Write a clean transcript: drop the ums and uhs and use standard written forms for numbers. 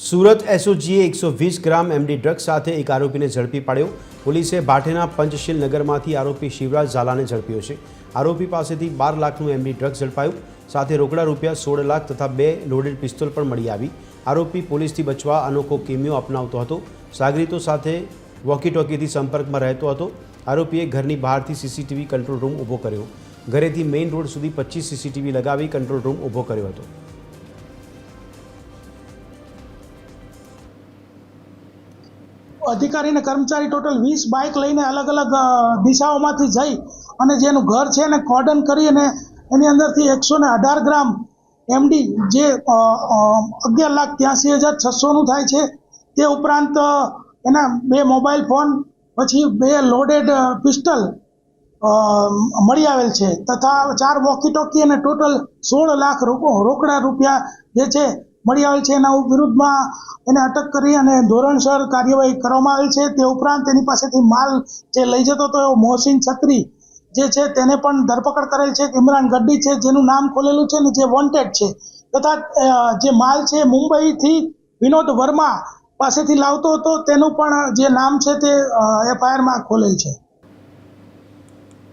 સુરત એસઓજીએ 120 ગ્રામ MD drugs સાથે એક આરોપીને ઝડપી પાડ્યો। પોલીસે ભાટેના પંચશીલ નગરમાંથી આરોપી શિવરાજ ઝાલાને ઝડપ્યો છે। આરોપી પાસેથી 12 લાખનું એમડી ડ્રગ્સ ઝડપાયું, સાથે રોકડા રૂપિયા 16 લાખ તથા 2 લોડેડ પિસ્તોલ પણ મળી આવી। આરોપી પોલીસથી બચવા અનોખો કિમિયો અપનાવતો હતો, સાગરીતો સાથે વોકી-ટોકીથી સંપર્કમાં રહેતો હતો। આરોપીએ ઘરની બહારથી સીસીટીવી કંટ્રોલ રૂમ ઊભો કર્યો। ઘરેથી મેઇન રોડ સુધી 25 સીસીટીવી લગાવી કંટ્રોલ રૂમ ઊભો કર્યો હતો। अधिकारी ने कर्मचारी टोटल 20 बाइक लईने अलग अलग दिशाओमांथी जई अने जेनुं घर छे ने कोर्डन करी अने एनी अंदरथी 118 ग्राम एमडी जे 11,83,600 નું થાય છે। તે ઉપરાંત એના 2 મોબાઈલ ફોન પછી 2 લોડેડ પિસ્ટલ મળી આવેલ છે તથા 4 વોકી ટોકી અને ટોટલ 16 લાખ રોકડા રૂપિયા જે છે મળી આવેલ છે। એના વિરુદ્ધમાં એને અટક કરી અને ધોરણસર કાર્યવાહી કરવામાં આવેલ છે। તે ઉપરાંત તેની પાસેથી માલ જે લઈ જતો હતો એવો મોહસિન છત્રી જે છે તેને પણ ધરપકડ કરેલ છે। ઇમરાન ગડ્ડી છે જેનું નામ ખોલેલું છે ને જે વોન્ટેડ છે, તથા જે માલ છે મુંબઈથી વિનોદ વર્મા પાસેથી લાવતો હતો તેનું પણ જે નામ છે તે એફઆઈઆરમાં ખોલેલ છે।